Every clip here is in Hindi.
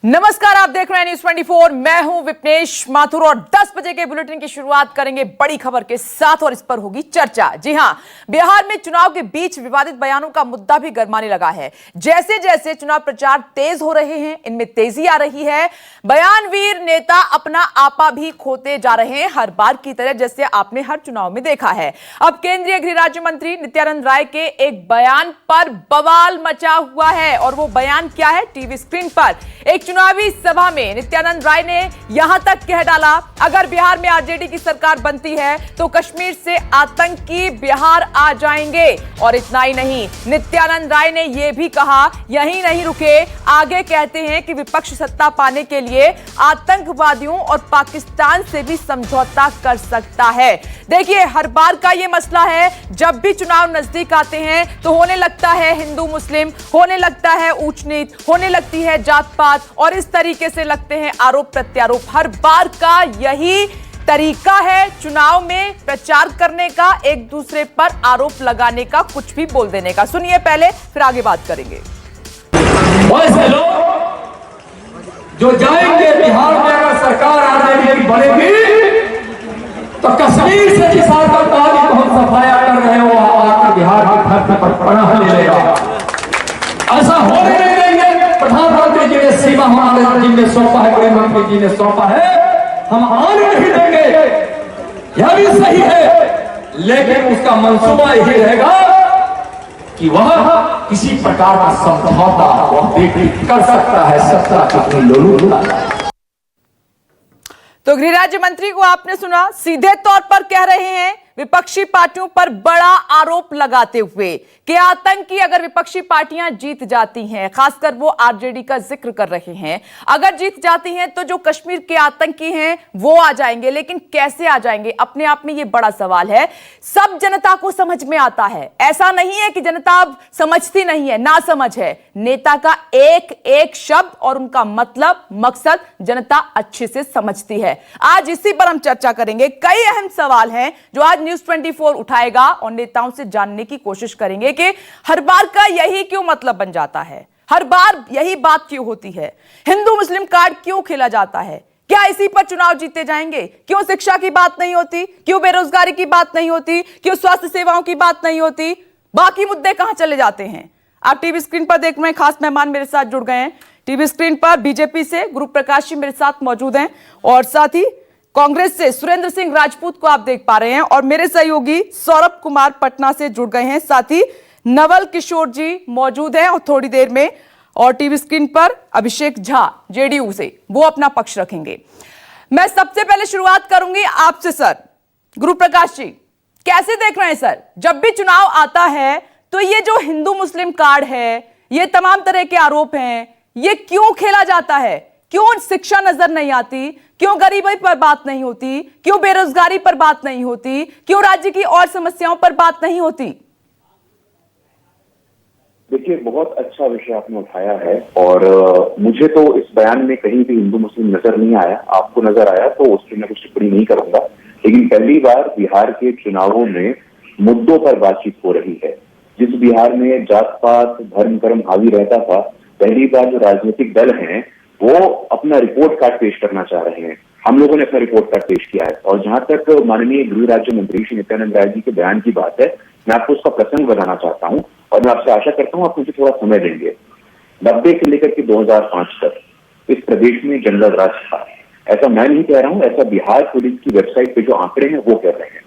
नमस्कार, आप देख रहे हैं न्यूज़ 24। मैं हूं विपनेश माथुर और 10 बजे के बुलेटिन की शुरुआत करेंगे बड़ी खबर के साथ और इस पर होगी चर्चा। जी हां, बिहार में चुनाव के बीच विवादित बयानों का मुद्दा भी गरमाने लगा है। जैसे जैसे चुनाव प्रचार तेज हो रहे हैं, इनमें तेजी आ रही है। बयानवीर नेता अपना आपा भी खोते जा रहे हैं, हर बार की तरह, जैसे आपने हर चुनाव में देखा है। अब केंद्रीय गृह राज्य मंत्री नित्यानंद राय के एक बयान पर बवाल मचा हुआ है और वो बयान क्या है? टीवी स्क्रीन पर एक चुनावी सभा में नित्यानंद राय ने यहां तक कह डाला, अगर बिहार में आरजेडी की सरकार बनती है तो कश्मीर से आतंकी बिहार आ जाएंगे। और इतना ही नहीं, नित्यानंद राय ने यह भी कहा, यहीं नहीं रुके, आगे कहते हैं कि विपक्ष सत्ता पाने के लिए आतंकवादियों और पाकिस्तान से भी समझौता कर सकता है। देखिए, हर बार का यह मसला है, जब भी चुनाव नजदीक आते हैं तो होने लगता है हिंदू मुस्लिम, होने लगता है ऊंच नीच, होने लगती है जात पात और इस तरीके से लगते हैं आरोप प्रत्यारोप। हर बार का यही तरीका है चुनाव में प्रचार करने का, एक दूसरे पर आरोप लगाने का, कुछ भी बोल देने का। सुनिए पहले, फिर आगे बात करेंगे। वैसे लोग जो जाएंगे बिहार में, अगर सरकार आरजेडी की बनेगी तो कश्मीर से जिस आतंकवादी को हम सफाया कर रहे हैं वो आकर बिहार की धरती पर पनाह ले लेगा। ऐसा होने नहीं देंगे। प्रधानमंत्री जी ने सीमा हमारे जी ने सौंपा है, गृह मंत्री जी ने सौंपा है, हम आने नहीं देंगे। यह भी सही है, लेकिन उसका मंसूबा यही रहेगा कि वह किसी प्रकार का समझौता वह कर सकता है। सत्ता कितनी लोलुपता। तो गृह राज्य मंत्री को आपने सुना, सीधे तौर पर कह रहे हैं विपक्षी पार्टियों पर बड़ा आरोप लगाते हुए कि आतंकी अगर विपक्षी पार्टियां जीत जाती हैं, खासकर वो आरजेडी का जिक्र कर रहे हैं, अगर जीत जाती हैं तो जो कश्मीर के आतंकी हैं वो आ जाएंगे। लेकिन कैसे आ जाएंगे, अपने आप में ये बड़ा सवाल है। सब जनता को समझ में आता है, ऐसा नहीं है कि जनता अब समझती नहीं है, ना समझ है। नेता का एक एक शब्द और उनका मतलब मकसद जनता अच्छे से समझती है। आज इसी पर हम चर्चा करेंगे। कई अहम सवाल हैं जो आज न्यूज़ 24 उठाएगा और नेताओं से जानने की कोशिश करेंगे कि हर बार का यही क्यों मतलब बन जाता है, हर बार यही बात क्यों होती है, हिंदू मुस्लिम कार्ड क्यों खेला जाता है, क्या इसी पर चुनाव जीते जाएंगे, क्यों शिक्षा की बात नहीं होती, क्यों बेरोजगारी की बात नहीं होती, क्यों स्वास्थ्य सेवाओं की बात नहीं होती, बाकी मुद्दे कहां चले जाते हैं। आप टीवी स्क्रीन पर देख रहे हैं, खास मेहमान मेरे साथ जुड़ गए हैं। टीवी स्क्रीन पर बीजेपी से गुरु प्रकाश जी मेरे साथ मौजूद हैं और साथ ही कांग्रेस से सुरेंद्र सिंह राजपूत को आप देख पा रहे हैं और मेरे सहयोगी सौरभ कुमार पटना से जुड़ गए हैं। साथ ही नवल किशोर जी मौजूद हैं और थोड़ी देर में, और टीवी स्क्रीन पर अभिषेक झा जेडीयू से, वो अपना पक्ष रखेंगे। मैं सबसे पहले शुरुआत करूंगी आपसे सर। गुरु प्रकाश जी, कैसे देख रहे हैं सर, जब भी चुनाव आता है तो ये जो हिंदू मुस्लिम कार्ड है, ये तमाम तरह के आरोप हैं, ये क्यों खेला जाता है? क्यों शिक्षा नजर नहीं आती, क्यों गरीबी पर बात नहीं होती, क्यों बेरोजगारी पर बात नहीं होती, क्यों राज्य की और समस्याओं पर बात नहीं होती? देखिए, बहुत अच्छा विषय आपने उठाया है और मुझे तो इस बयान में कहीं भी हिंदू मुस्लिम नजर नहीं आया। आपको नजर आया तो उसकी मैं कुछ टिप्पणी नहीं करूंगा, लेकिन पहली बार बिहार के चुनावों में मुद्दों पर बातचीत हो रही है। जिस बिहार में जात पात धर्म कर्म हावी रहता था, पहली बार जो राजनीतिक दल हैं वो अपना रिपोर्ट कार्ड पेश करना चाह रहे हैं। हम लोगों ने अपना रिपोर्ट कार्ड पेश किया है और जहां तक माननीय गृह राज्य मंत्री श्री नित्यानंद राय जी के बयान की बात है, मैं आपको उसका प्रसंग बताना चाहता हूं और मैं आपसे आशा करता हूं आप मुझे थोड़ा समय देंगे। 90 से लेकर के 2005 तक इस प्रदेश में जंगल राज था। ऐसा मैं नहीं कह रहा हूं, ऐसा बिहार पुलिस की वेबसाइट पे जो आंकड़े हैं वो कह रहे हैं।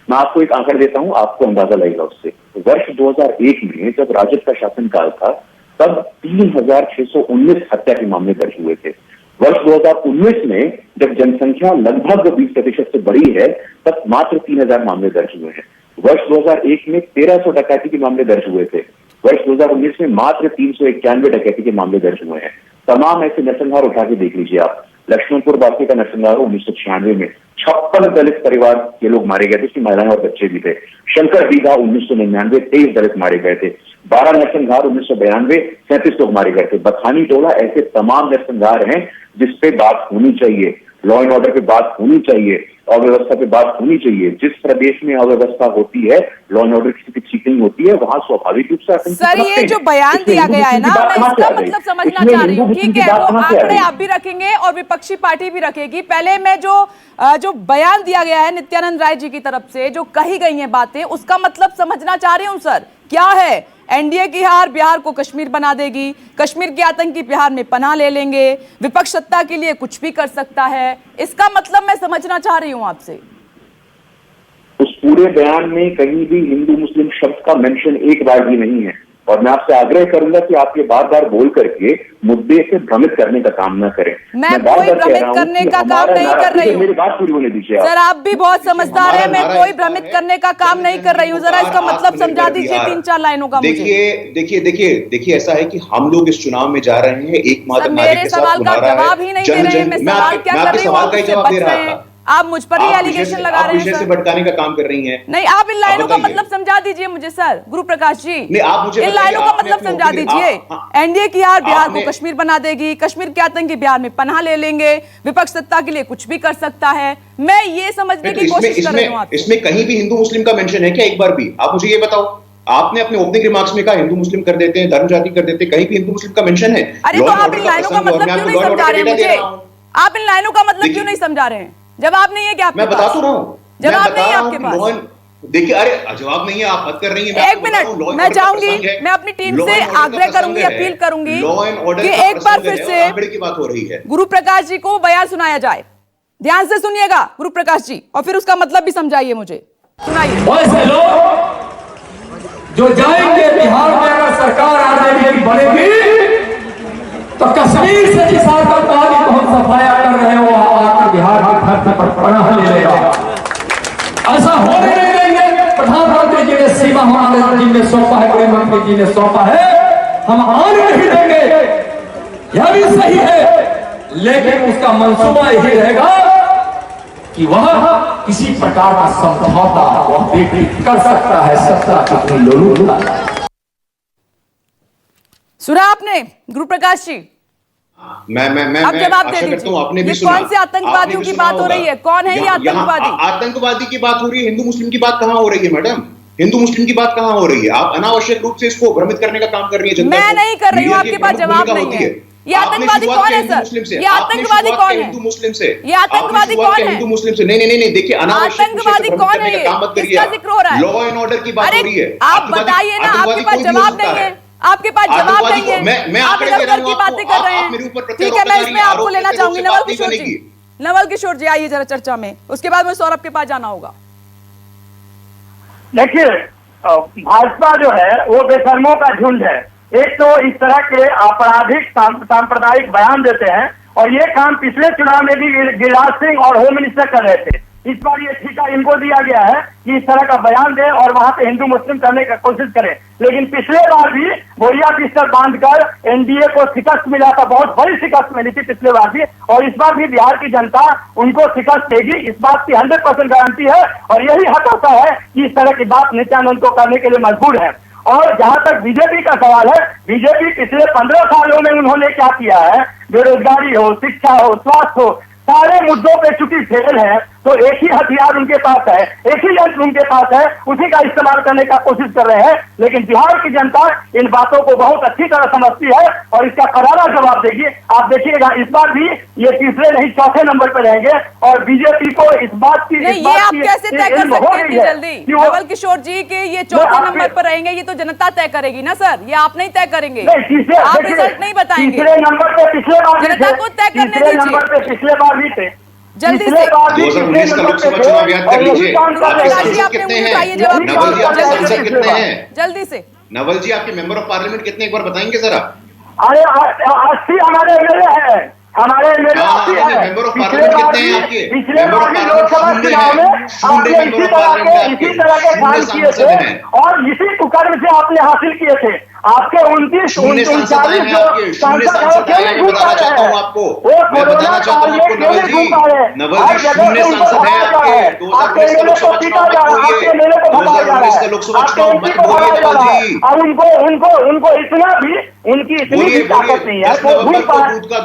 मैं आपको एक आंकड़ा देता हूं, आपको अंदाजा लगेगा उससे। वर्ष 2001 में जब राजद का शासनकाल था तब 3619 हत्या के मामले दर्ज हुए थे। वर्ष 2019 में जब जनसंख्या लगभग 20% से बढ़ी है तब मात्र 3000 मामले दर्ज हुए हैं। वर्ष 2001 में 1300 डकैती के मामले दर्ज हुए थे। वर्ष 2019 में मात्र 391 डकैती के मामले दर्ज हुए हैं। तमाम ऐसे नरसंहार उठा के देख लीजिए आप। लक्ष्मणपुर बाकी का नरसंहार 1996 में 56 दलित परिवार के लोग मारे गए थे, उसकी महिलाएं और बच्चे भी थे। शंकर दीघा 1999 23 दलित मारे गए थे। 12 नरसंहार 1992 37 लोग मारे गए थे। बथानी टोला, ऐसे तमाम नरसंहार हैं जिसपे बात होनी चाहिए। लॉ एंड ऑर्डर पे बात होनी चाहिए, अव्यवस्था पे बात होनी चाहिए। जिस प्रदेश में अव्यवस्था होती है, लॉ एंड ऑर्डर की स्थिति ठीक नहीं होती है, वहां स्वाभाविक रूप से आतंकी सर ये जो बयान दिया गया है ना, मैं इसका मतलब समझना चाह रही हूँ। ठीक है, वो आंकड़े आप भी रखेंगे और विपक्षी पार्टी भी रखेगी। पहले मैं जो बयान दिया गया है नित्यानंद राय जी की तरफ से, जो कही गई हैं बातें, उसका मतलब समझना चाह रही हूँ सर। क्या है? एनडीए की हार बिहार को कश्मीर बना देगी, कश्मीर के आतंकी बिहार में पनाह ले लेंगे, विपक्ष सत्ता के लिए कुछ भी कर सकता है, इसका मतलब मैं समझना चाह रही हूं आपसे। उस पूरे बयान में कहीं भी हिंदू मुस्लिम शब्द का मेंशन एक बार भी नहीं है, और मैं आपसे आग्रह करूंगा कि आप ये बार बार बोल करके मुद्दे से भ्रमित करने का काम ना करें। मैं कोई भ्रमित करने का काम नहीं कर रही हूँ। मेरी बात पूरी होने दीजिए सर, आप भी बहुत समझदार हैं। मैं कोई भ्रमित करने का काम नहीं कर रही हूँ। जरा इसका मतलब समझा दीजिए 3-4 लाइनों का मुझे। देखिए ऐसा है कि हम लोग इस चुनाव में जा रहे हैं एकमात्र नारे के साथ। मेरे सवाल का जवाब ही नहीं दे रहे हैं। मैं सवाल क्या कर रही हूँ, आपसे बच रहे हैं। आप मुझ पर ही एलिगेशन लगा रहे हैं से भटकाने का काम कर रही हैं। नहीं, आप इन लाइनों का मतलब समझा दीजिए मुझे सर, गुरु प्रकाश जी। नहीं, आप मुझे इन लाइनों का मतलब समझा दीजिए। एनडीए की हार बिहार को कश्मीर बना देगी, कश्मीर के आतंकी बिहार में पनाह ले लेंगे, विपक्ष सत्ता के लिए कुछ भी कर सकता है। मैं ये समझने की कोशिश कर रही हूँ। इसमें कहीं भी हिंदू मुस्लिम का मेंशन है क्या? एक बार भी आप मुझे ये बताओ। आपने अपने ओपनिंग रिमार्क्स में कहा हिंदू मुस्लिम कर देते हैं, धर्म जाति कर देते हैं, कहीं भी हिंदू मुस्लिम का मेंशन है? अरे तो आप इन लाइनों का मतलब क्यों नहीं समझा रहे हैं मुझे? आप इन लाइनों का मतलब क्यों नहीं समझा रहे हैं? जवाब नहीं है क्या आपके पास? मैं बता तो रहा हूँ, जवाब नहीं है आपके पास। देखिए, अरे जवाब नहीं है, आप मत कर रही हैं। एक मिनट, मैं जाऊंगी, मैं अपनी टीम से आग्रह करूंगी, अपील करूंगी कि एक बार फिर से की बात हो रही है, गुरु प्रकाश जी को बयान सुनाया जाए। ध्यान से सुनिएगा गुरु प्रकाश जी, और फिर उसका मतलब भी समझाइए मुझे। सुनाइए। वैसे लोग जो जाएंगे बिहार में, अगर सरकार आरजेडी की बनेगी, तो कश्मीर से जिस आतंकवादी को हम सफाया कर रहे हो, आकर बिहार की धरती पर पनाह ले लेगा। ऐसा होने नहीं देंगे। प्रधानमंत्री जी ने सीमा हमारे जी ने सौंपा है, गृह मंत्री जी ने सौंपा है, हम आने नहीं देंगे। यह भी सही है, लेकिन उसका मंसूबा यही रहेगा कि वह किसी प्रकार का समझौता वह कर सकता है। सत्ता कितनी लोलुपता। सुना आपने गुरु प्रकाश जी? मैं अब जवाब दे दीजिए। आपने भी ये सुना। कौन से आतंकवादियों की बात हो रही है? कौन है ये आतंकवादी? आतंकवादी की बात हो रही है, हिंदू मुस्लिम की बात कहां हो रही है मैडम? हिंदू मुस्लिम की बात कहां हो रही है? आप अनावश्यक रूप से इसको भ्रमित करने का काम कर रही है। मैं नहीं कर रही हूं, आपके पास जवाब नहीं है। ये आतंकवादी कौन है सर? ये आतंकवादी कौन है? हिंदू मुस्लिम से। ये आतंकवादी कौन है? हिंदू मुस्लिम से। नहीं, देखिए, आतंकवादी कौन है? इसका जिक्र हो रहा है। लॉ एंड ऑर्डर की बात हो रही है। आप बताइए ना, आपके पास जवाब नहीं है। आपके पास जवाब नहीं है। आप इधर की बातें कर रहे हैं। ठीक है, मैं इसमें आपको लेना चाहूंगी। नवल किशोर जी आइए जरा चर्चा में, उसके बाद मुझे सौरभ के पास जाना होगा। देखिए, भाजपा जो है वो बेशर्मों का झुंड है। एक तो इस तरह के आपराधिक सांप्रदायिक बयान देते हैं, और ये काम पिछले चुनाव में भी गिरिराज सिंह और होम मिनिस्टर कर रहे थे। इस बार ये ठेका इनको दिया गया है कि इस तरह का बयान दें और वहां पे हिंदू मुस्लिम करने का कोशिश करें। लेकिन पिछले बार भी बोरिया पिस्टल बांधकर एनडीए को शिकस्त मिला था, बहुत बड़ी शिकस्त मिली थी पिछले बार भी, और इस बार भी बिहार की जनता उनको शिकस्त देगी, इस बात की 100% गारंटी है। और यही हक होता है कि इस तरह की बात नित्यानंद को करने के लिए मजबूर है। और जहां तक बीजेपी का सवाल है, बीजेपी पिछले 15 सालों में उन्होंने क्या किया है? बेरोजगारी हो, शिक्षा हो, स्वास्थ्य हो, सारे मुद्दों पे चूंकि फेल है, तो एक ही हथियार उनके पास है, एक ही यंत्र उनके पास है, उसी का इस्तेमाल करने का कोशिश कर रहे हैं। लेकिन बिहार की जनता इन बातों को बहुत अच्छी तरह समझती है और इसका करारा जवाब देगी। आप देखिएगा, इस बार भी ये तीसरे नहीं चौथे नंबर पर रहेंगे, और बीजेपी को इस बात की नहीं, ये आप कैसे तय कर सकते हैं जल्दी? नवल किशोर जी के ये चौथे नंबर पर रहेंगे, ये तो जनता तय करेगी ना सर, ये आप नहीं तय करेंगे। आप रिजल्ट नहीं बताएंगे। तीसरे नंबर पे पिछले बार जनता को तय करने दीजिए। नंबर पे पिछले बार भी थे, जल्दी से। 2019 का लोकसभा चुनाव याद कर लीजिए। कितने हैं नवल जी? आपके कितने हैं? जल्दी से नवल जी, आपके मेंबर ऑफ पार्लियामेंट कितने, एक बार बताएंगे जरा? अरे 80 हमारे एमएलए हैं, हमारे एमएलए 80 है। मेंबर ऑफ पार्लियामेंट कितने हैं आपके? पिछले बार भी लोकसभा चुनाव में आपने इसी तरह के काम किए थे, और इसी कुकर्म से आपने हासिल किए थे। आपके 29 39 जो सांसद हैं, क्यों नहीं घूम पा रहे हैं? वो कोरोना काल में क्यों नहीं घूम पा रहे? हर जगह से उनको भगाया जा रहा है। आपके एमएलए को पीटा जा रहा है, आपके एमएलए को भगाया जा रहा है, आपके एमपी को भगाया जा रहा है। और उनको इतना भी, उनकी इतनी भी ताकत नहीं है, वो घूम पा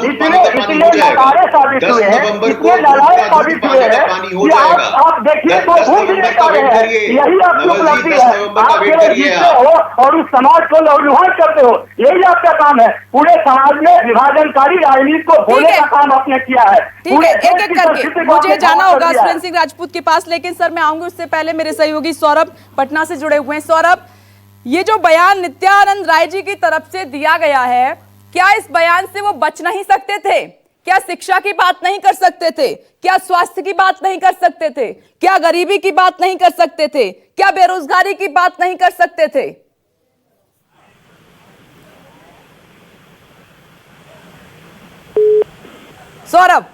इतने पानी इतने हो जाएगा। नकारे साबित 10 हुए हैं, नवंबर को इतने नालायक भूतनाथ साबित हुए पानी का हैं पानी हो कि जाएगा। आप देखिए तो 10 भूल भी नवंबर नहीं का पा रहे वेट हैं। करिए। यही आपकी नवल जी, उपलब्धि 10 है। नवंबर का आप वेट केवल करिए जीतते आप। हो और उस समाज को लौलुहान करते हो, यही आपका काम है। पूरे समाज में विभाजनकारी राजनीति को बोलने है। का काम आपने किया है। ठीक पूरे है, देश एक एक की करके संस्कृति को मुझे आपने जाना खराब कर होगा दिया है। सुरेंद्र सिंह राजपूत के पास, लेकिन सर मैं आऊंगी उससे पहले मेरे सहयोगी सौरभ पटना से जुड़े हुए हैं। सौरभ, ये जो बयान नित्यानंद राय जी की तरफ से दिया गया है, क्या इस बयान से वो बच नहीं सकते थे? क्या शिक्षा की बात नहीं कर सकते थे? क्या स्वास्थ्य की बात नहीं कर सकते थे? क्या गरीबी की बात नहीं कर सकते थे? क्या बेरोजगारी की बात नहीं कर सकते थे? सौरभ,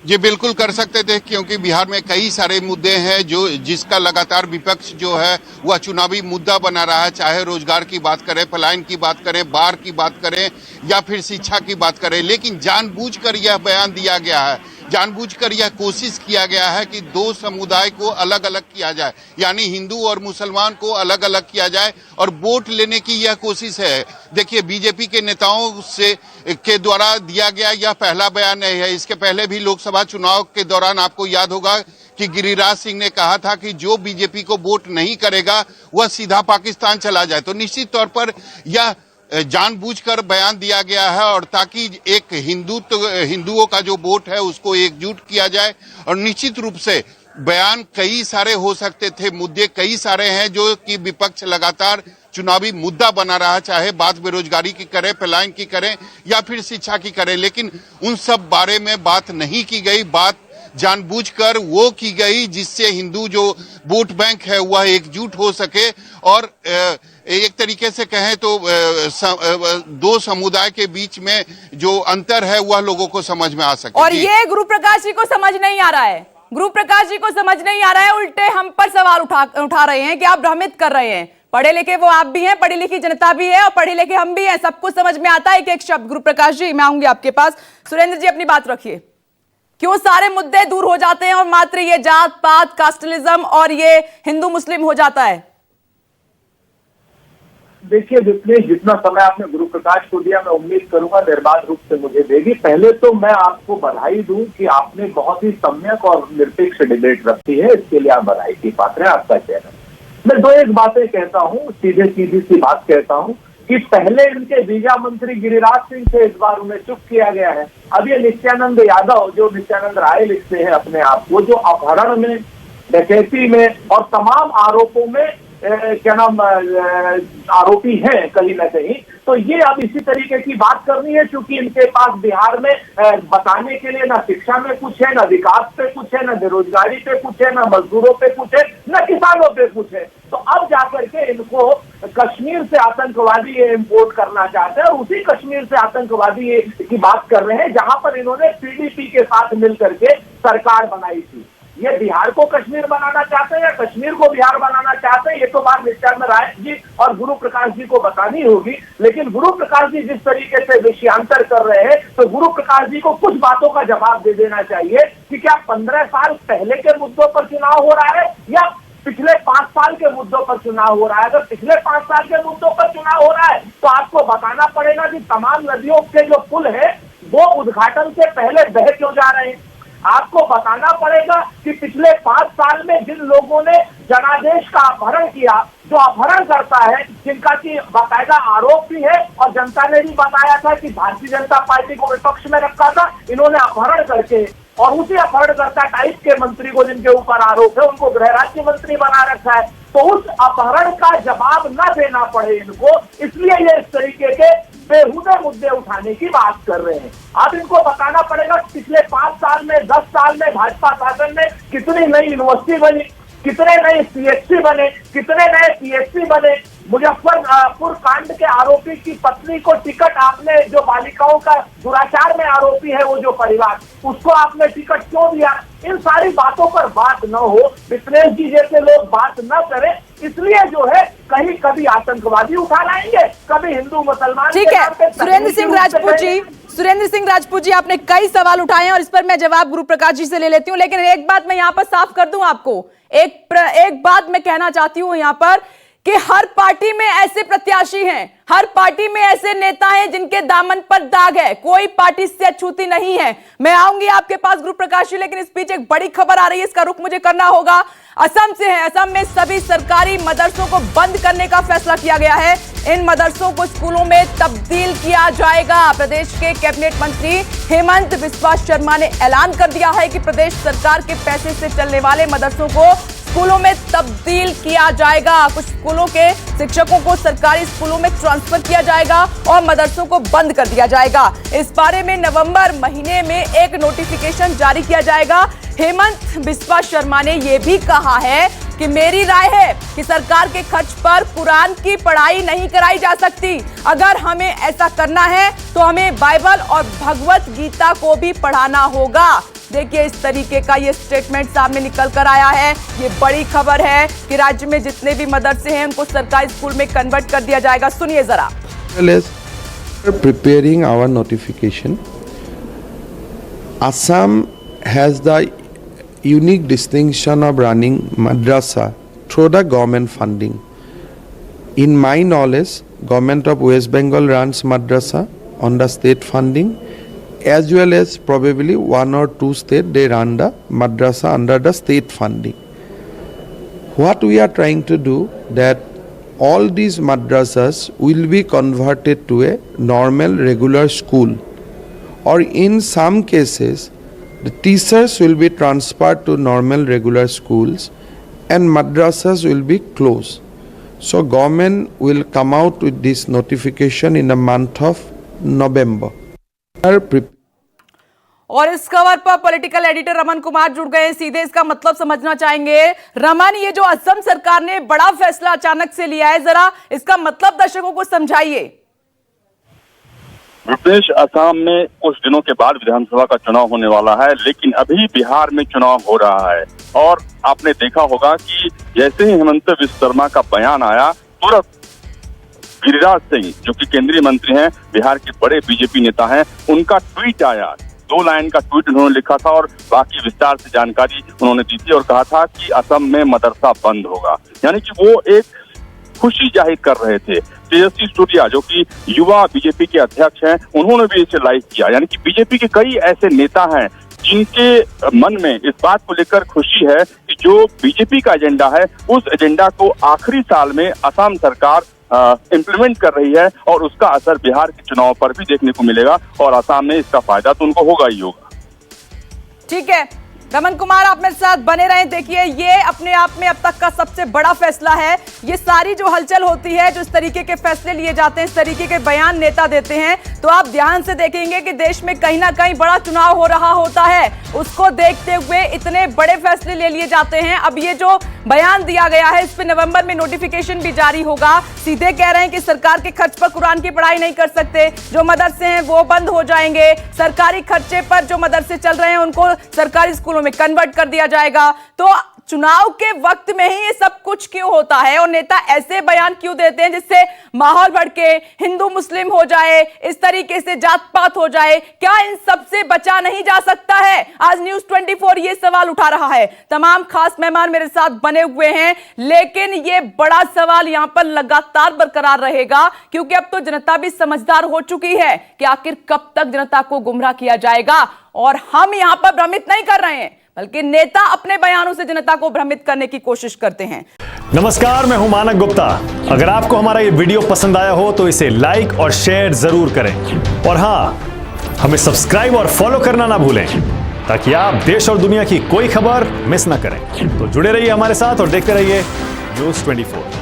जी बिल्कुल कर सकते थे, क्योंकि बिहार में कई सारे मुद्दे हैं जो जिसका लगातार विपक्ष जो है वह चुनावी मुद्दा बना रहा है। चाहे रोजगार की बात करें, पलायन की बात करें, बाढ़ की बात करें या फिर शिक्षा की बात करें, लेकिन जानबूझकर यह बयान दिया गया है, जानबूझकर यह कोशिश किया गया है कि दो समुदाय को अलग अलग किया जाए, यानी हिंदू और मुसलमान को अलग अलग किया जाए और वोट लेने की यह कोशिश है। देखिए, बीजेपी के नेताओं से के द्वारा दिया गया यह पहला बयान नहीं है। इसके पहले भी लोकसभा चुनाव के दौरान आपको याद होगा कि गिरिराज सिंह ने कहा था कि जो बीजेपी को वोट नहीं करेगा वह सीधा पाकिस्तान चला जाए। तो निश्चित तौर पर यह जानबूझकर बयान दिया गया है और ताकि एक हिंदुओं का जो वोट है उसको एकजुट किया जाए। और निश्चित रूप से बयान कई सारे हो सकते थे, मुद्दे कई सारे हैं जो कि विपक्ष लगातार चुनावी मुद्दा बना रहा है, चाहे बात बेरोजगारी की करें, पलायन की करें या फिर शिक्षा की करें, लेकिन उन सब बारे में बात नहीं की गई। बात जानबूझकर वो की गई जिससे हिंदू जो वोट बैंक है वह एकजुट हो सके और एक तरीके से कहें तो दो समुदाय के बीच में जो अंतर है वह लोगों को समझ में आ सके। और ये गुरु प्रकाश जी को समझ नहीं आ रहा है, गुरु प्रकाश जी को समझ नहीं आ रहा है, उल्टे हम पर सवाल उठा रहे हैं कि आप भ्रमित कर रहे हैं। पढ़े लिखे वो आप भी हैं, पढ़ी लिखी जनता भी है और पढ़े लिखे हम भी हैं, सबको समझ में आता है एक एक शब्द। गुरु प्रकाश जी, मैं आऊंगी आपके पास। सुरेंद्र जी, अपनी बात रखिए। क्यों सारे मुद्दे दूर हो जाते हैं और मात्र ये जात पात, कास्टलिज्म और ये हिंदू मुस्लिम हो जाता है? देखिए, जितना समय आपने गुरु प्रकाश को दिया, मैं उम्मीद करूंगा निर्बाध रूप से मुझे देगी। पहले तो मैं आपको बधाई दूं कि आपने बहुत ही सम्यक और निरपेक्ष डिबेट रखी है, इसके लिए आप बधाई की पात्र हैं, आपका चैनल। मैं दो एक बातें कहता हूं, सीधी सी बात कहता हूं कि पहले इनके वीजा मंत्री गिरिराज सिंह से इस बार उन्हें चुप किया गया है। अब ये नित्यानंद यादव, जो नित्यानंद राय लिखते हैं अपने आप को, जो अपहरण में, डकैती में और तमाम आरोपों में क्या नाम आरोपी हैं कहीं ना कहीं, तो ये अब इसी तरीके की बात करनी है, क्योंकि इनके पास बिहार में बताने के लिए ना शिक्षा में कुछ है, ना विकास पे कुछ है, ना बेरोजगारी पे कुछ है, ना मजदूरों पे कुछ है, ना किसानों पे कुछ है। तो अब जाकर के इनको कश्मीर से आतंकवादी ये इम्पोर्ट करना चाहते हैं और उसी कश्मीर से आतंकवादी की बात कर रहे हैं जहां पर इन्होंने पीडीपी के साथ मिलकर के सरकार बनाई थी। ये बिहार को कश्मीर बनाना चाहते हैं या कश्मीर को बिहार बनाना चाहते हैं, ये तो बात नित्यानंद राय जी और गुरु प्रकाश जी को बतानी होगी। लेकिन गुरु प्रकाश जी जिस तरीके से विषयांतर कर रहे हैं, तो गुरु प्रकाश जी को कुछ बातों का जवाब दे देना चाहिए कि क्या 15 साल पहले के मुद्दों पर चुनाव हो रहा है या पिछले 5 साल के मुद्दों पर चुनाव हो रहा है। अगर पिछले 5 साल के मुद्दों पर चुनाव हो रहा है तो आपको बताना पड़ेगा कि तमाम नदियों के जो पुल है वो उद्घाटन से पहले बह क्यों जा रहे हैं। आपको बताना पड़ेगा कि पिछले 5 साल में जिन लोगों ने जनादेश का अपहरण किया, जो अपहरण करता है, जिनका की बाकायदा आरोप भी है और जनता ने भी बताया था कि भारतीय जनता पार्टी को विपक्ष में रखा था, इन्होंने अपहरण करके और उसी अपहरणकर्ता टाइप के मंत्री को जिनके ऊपर आरोप है उनको गृह राज्य मंत्री बना रखा है। तो उस अपहरण का जवाब न देना पड़े इनको, इसलिए ये इस तरीके के बेहुदे मुद्दे उठाने की बात कर रहे हैं। अब इनको बताना पड़ेगा पिछले 5 साल में, 10 साल में भाजपा शासन में कितनी नई यूनिवर्सिटी बनी, कितने नए सीएचसी बने, कितने नए पीएचसी बने। मुजफ्फरपुर कांड के आरोपी की पत्नी को टिकट आपने, जो बालिकाओं का दुराचार में आरोपी है वो जो परिवार, उसको आपने टिकट क्यों दिया। इन सारी बातों पर बात न हो, विपनेश जी जैसे लोग बात न करें, इसलिए जो है कहीं कभी आतंकवादी उठा लाएंगे, कभी हिंदू मुसलमान। ठीक है सुरेंद्र सिंह राजपूत जी, आपने कई सवाल उठाए हैं और इस पर मैं जवाब गुरु प्रकाश जी से ले लेती हूं, लेकिन एक बात मैं यहां पर साफ कर दूं आपको, एक बात मैं कहना चाहती हूं यहां पर कि हर पार्टी में ऐसे प्रत्याशी हैं, हर पार्टी में ऐसे नेता हैं जिनके दामन पर दाग है, कोई पार्टी इससे अछूती नहीं है। मैं आऊंगी आपके पास गुरु प्रकाश जी, लेकिन इस बीच एक बड़ी खबर आ रही है, इसका रुख मुझे करना होगा। असम से है। असम में सभी सरकारी मदरसों को बंद करने का फैसला किया गया है। इन मदरसों को स्कूलों में तब्दील किया जाएगा। प्रदेश के कैबिनेट मंत्री हेमंत बिस्वा शर्मा ने ऐलान कर दिया है कि प्रदेश सरकार के पैसे से चलने वाले मदरसों को स्कूलों में तब्दील किया जाएगा। कुछ स्कूलों के शिक्षकों को सरकारी स्कूलों में ट्रांसफर किया जाएगा और मदरसों को बंद कर दिया जाएगा। इस बारे में नवंबर महीने में एक नोटिफिकेशन जारी किया जाएगा। हेमंत बिस्वा शर्मा ने यह भी कहा है कि मेरी राय है कि सरकार के खर्च पर कुरान की पढ़ाई नहीं कराई जा सकती। अगर हमें ऐसा करना है तो हमें बाइबल और भगवत गीता को भी पढ़ाना होगा। देखिए, इस तरीके का ये स्टेटमेंट सामने निकल कर आया है। ये बड़ी खबर है कि राज्य में जितने भी मदरसे हैं उनको सरकारी स्कूल में कन्वर्ट कर दिया जाएगा। सुनिए जरा। Preparing our notification, Assam has the unique distinction of running madrasa through the government funding. In my knowledge, Government of West Bengal runs madrasa on the state funding, as well as probably one or two states they run the madrasa under the state funding. What we are trying to do that all these madrasas will be converted to a normal regular school, or in some cases the teachers will be transferred to normal regular schools and madrasas will be closed. So government will come out with this notification in the month of November. और इस खबर पर पॉलिटिकल एडिटर रमन कुमार जुड़ गए हैं, सीधे इसका मतलब समझना चाहेंगे। रमन, ये जो असम सरकार ने बड़ा फैसला अचानक से लिया है, जरा इसका मतलब दर्शकों को समझाइए। प्रदेश असम में कुछ दिनों के बाद विधानसभा का चुनाव होने वाला है, लेकिन अभी बिहार में चुनाव हो रहा है। और आपने देखा होगा कि जैसे ही हेमंत बिस्वा शर्मा का बयान आया, तुरंत गिरिराज सिंह जो कि केंद्रीय मंत्री हैं, बिहार के बड़े बीजेपी नेता हैं, उनका ट्वीट आया। 2 लाइन का ट्वीट उन्होंने लिखा था और बाकी विस्तार से जानकारी उन्होंने दी थी और कहा था कि असम में मदरसा बंद होगा। यानी कि वो एक खुशी जाहिर कर रहे थे। तेजस्वी सूर्या जो कि युवा बीजेपी के अध्यक्ष हैं, उन्होंने भी इसे लाइक किया। यानी कि बीजेपी के कई ऐसे नेता हैं जिनके मन में इस बात को लेकर खुशी है कि जो बीजेपी का एजेंडा है, उस एजेंडा को आखिरी साल में असम सरकार इम्प्लीमेंट कर रही है और उसका असर बिहार के चुनाव पर भी देखने को मिलेगा और असम में इसका फायदा तो उनको होगा ही होगा। ठीक है रमन कुमार, आप मेरे साथ बने रहें। देखिए, ये अपने आप में अब तक का सबसे बड़ा फैसला है। ये सारी जो हलचल होती है, जो इस तरीके के फैसले लिए जाते हैं, इस तरीके के बयान नेता देते हैं, तो आप ध्यान से देखेंगे कि देश में कहीं ना कहीं बड़ा चुनाव हो रहा होता है। उसको देखते हुए इतने बड़े फैसले ले लिए जाते हैं। अब ये जो बयान दिया गया है, इस पर नवंबर में नोटिफिकेशन भी जारी होगा। सीधे कह रहे हैं कि सरकार के खर्च पर कुरान की पढ़ाई नहीं कर सकते, जो मदरसे हैं वो बंद हो जाएंगे, सरकारी खर्चे पर जो मदरसे चल रहे हैं उनको सरकारी स्कूलों में कन्वर्ट कर दिया जाएगा। तो चुनाव के वक्त में ही ये सब कुछ क्यों होता है और नेता ऐसे बयान क्यों देते हैं जिससे माहौल भड़के, हिंदू मुस्लिम हो जाए, इस तरीके से जात पात हो जाए? क्या इन सब से बचा नहीं जा सकता है? आज न्यूज़ 24 ये सवाल उठा रहा है। तमाम खास मेहमान मेरे साथ बने हुए हैं, लेकिन ये बड़ा सवाल यहां पर लगातार बरकरार रहेगा, क्योंकि अब तो जनता भी समझदार हो चुकी है कि आखिर कब तक जनता को गुमराह किया जाएगा। और हम यहां पर भ्रमित नहीं कर रहे हैं, बल्कि नेता अपने बयानों से जनता को भ्रमित करने की कोशिश करते हैं। नमस्कार, मैं हूं मानक गुप्ता। अगर आपको हमारा ये वीडियो पसंद आया हो तो इसे लाइक और शेयर जरूर करें, और हां, हमें सब्सक्राइब और फॉलो करना ना भूलें ताकि आप देश और दुनिया की कोई खबर मिस ना करें। तो जुड़े रहिए हमारे साथ और देखते रहिए न्यूज़ 24।